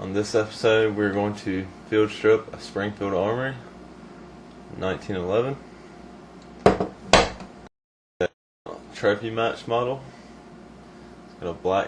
On this episode, we're going to field strip a Springfield Armory 1911 trophy match model. It's got a black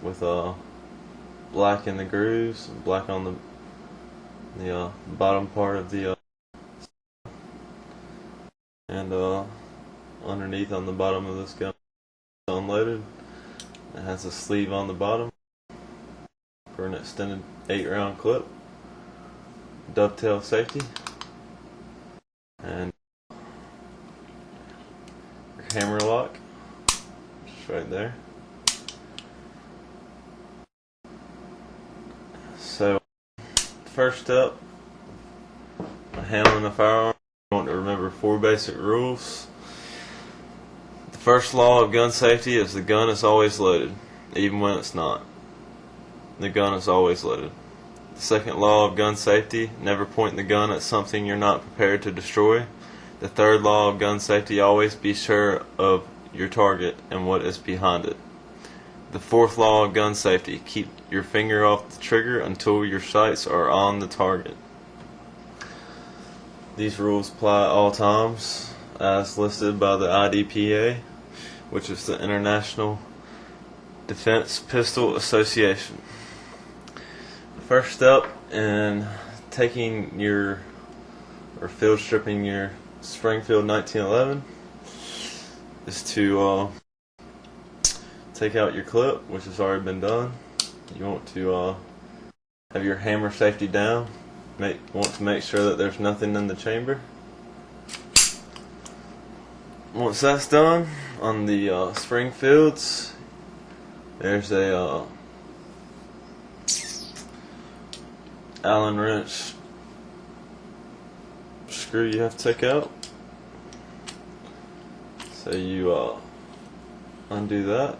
with black in the grooves, and black on the bottom part of the and underneath on the bottom of this gun unloaded. It has a sleeve on the bottom for an extended 8-round clip, dovetail safety, and your hammer lock just right there. So first step, handling the firearm, you want to remember 4 basic rules. The first law of gun safety is the gun is always loaded, even when it's not. The gun is always loaded. The second law of gun safety, never point the gun at something you're not prepared to destroy. The third law of gun safety, always be sure of your target and what is behind it. The fourth law of gun safety, keep your finger off the trigger until your sights are on the target. These rules apply at all times, as listed by the IDPA, which is the International Defense Pistol Association. First step in taking your field stripping your Springfield 1911 is to take out your clip, which has already been done. You want to have your hammer safety down. Want to make sure that there's nothing in the chamber. Once that's done, on the Springfields, there's a Allen wrench screw you have to take out. So you undo that,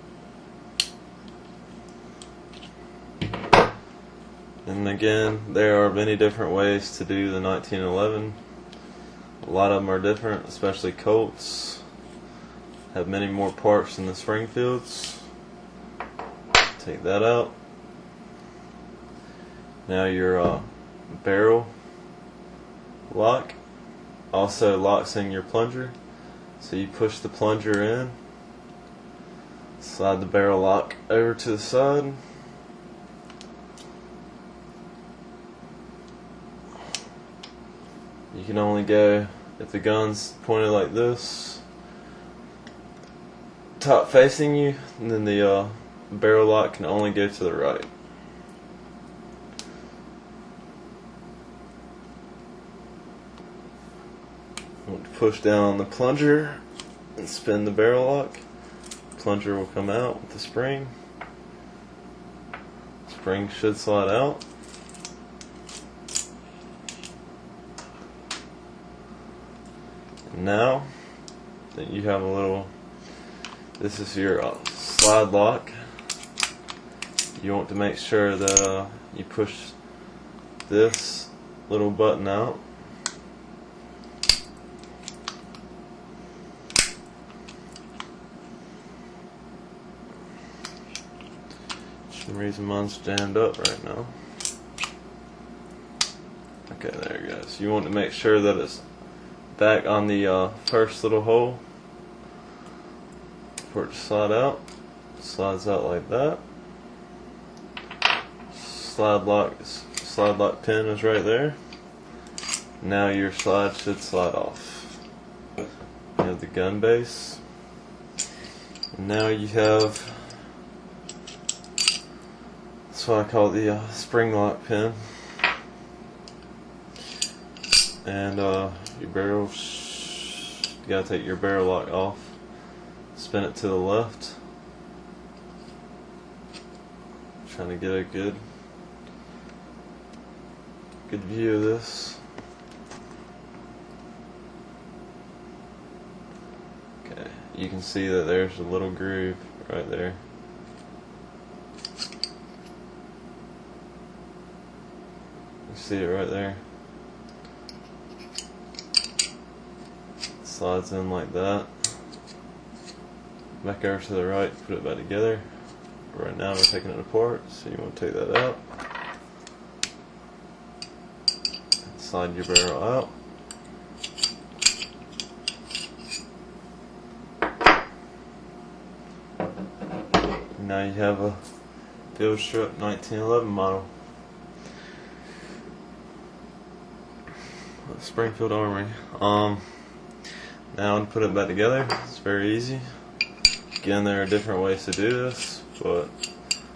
and again, there are many different ways to do the 1911. A lot of them are different, especially Colts have many more parts than the Springfields. Take that out. Now your barrel lock also locks in your plunger. So you push the plunger in, slide the barrel lock over to the side, you can only go, if the gun's pointed like this, top facing you, and then the barrel lock can only go to the right. Push down on the plunger and spin the barrel lock. Plunger will come out with the spring. Spring should slide out. And now that you have a little, this is your slide lock. You want to make sure that you push this little button out. For some reason mine's jammed up right now. Okay, there it goes. You want to make sure that it's back on the first little hole for it to slide out. Slides out like that. Slide lock pin is right there. Now your slide should slide off. You have the gun base. And now you have, that's what I call the spring lock pin. And your barrel, you gotta take your barrel lock off, spin it to the left. Trying to get a good view of this. Okay, you can see that there's a little groove right there. You see it right there. Slides in like that. Back over to the right, put it back together. Right now we're taking it apart, so you want to take that out. slide your barrel out. Now you have a Fieldstrip 1911 model. Springfield Armory. Now to put it back together, it's very easy. Again, there are different ways to do this, but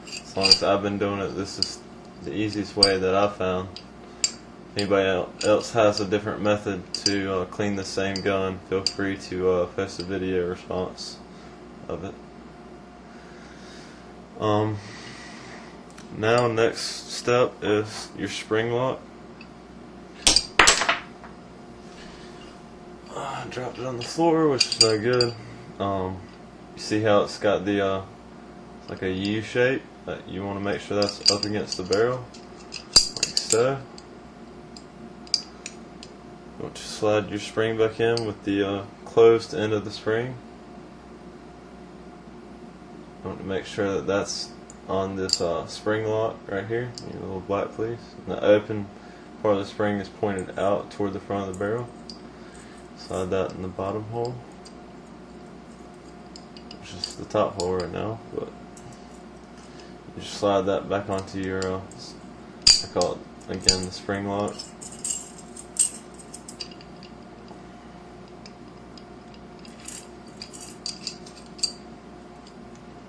as long as I've been doing it, this is the easiest way that I've found. If anybody else has a different method to clean the same gun, feel free to post a video response of it. Now next step is your spring lock. I dropped it on the floor, which is no good. You see how it's got the like a U shape? That you want to make sure that's up against the barrel, like so. You want to slide your spring back in with the closed end of the spring. You want to make sure that that's on this spring lock right here, your little black piece. And the open part of the spring is pointed out toward the front of the barrel. Slide that in the bottom hole, which is the top hole right now, but you just slide that back onto your, I call it again the spring lock.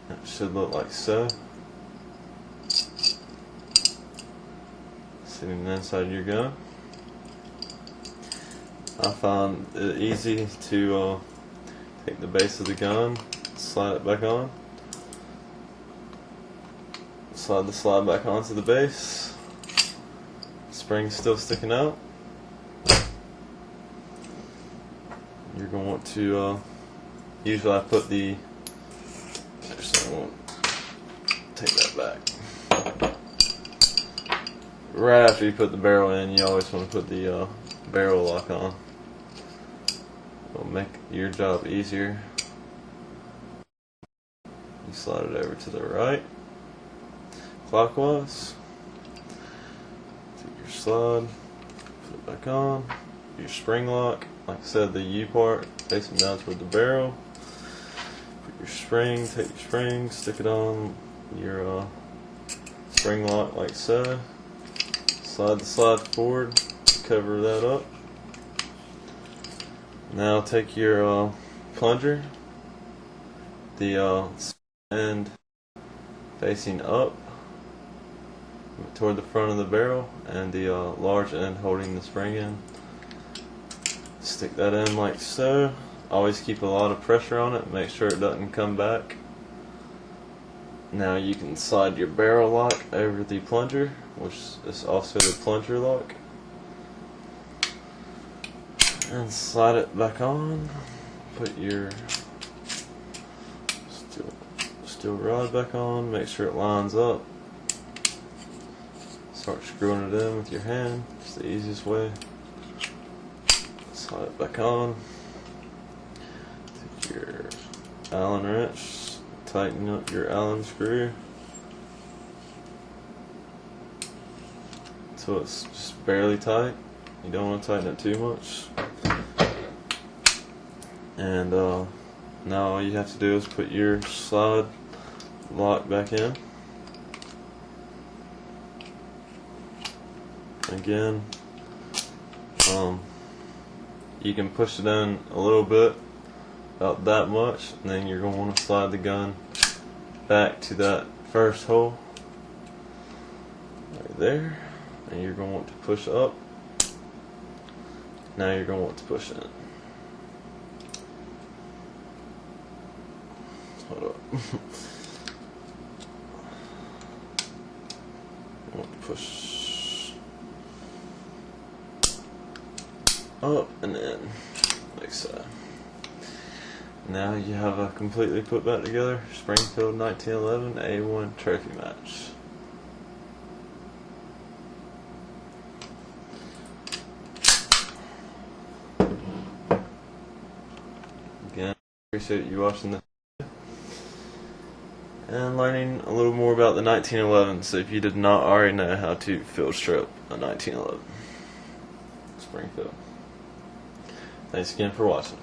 It should look like so. Sitting inside your gun. I found it easy to take the base of the gun, slide it back on, slide the slide back onto the base, spring's still sticking out. You're going to want to, usually I put the, actually I won't take that back. Right after you put the barrel in, you always want to put the barrel lock on. It'll make your job easier. You slide it over to the right, clockwise. Take your slide, put it back on. Your spring lock, like I said, the U part facing down toward the barrel. Put your spring, take your spring, stick it on your spring lock like so. Slide the slide forward, cover that up. Now take your plunger, the end facing up toward the front of the barrel, and the large end holding the spring in. Stick that in like so. Always keep a lot of pressure on it, make sure it doesn't come back. Now you can slide your barrel lock over the plunger, which is also the plunger lock, and slide it back on. Put your steel rod back on, make sure it lines up. Start screwing it in with your hand, it's the easiest way. Slide it back on. Take your Allen wrench, tighten up your Allen screw so it's just barely tight. You don't want to tighten it too much. And now all you have to do is put your slide lock back in. Again, you can push it in a little bit, about that much, and then you're going to want to slide the gun back to that first hole right there, and you're going to want to push up. Now you're going to want to push in. Hold up. I want to push up and in, like so. Now you have a completely put back together Springfield 1911 A1 trophy match. Again, appreciate you watching the and learning a little more about the 1911, so if you did not already know how to field strip a 1911. Springfield. Thanks again for watching.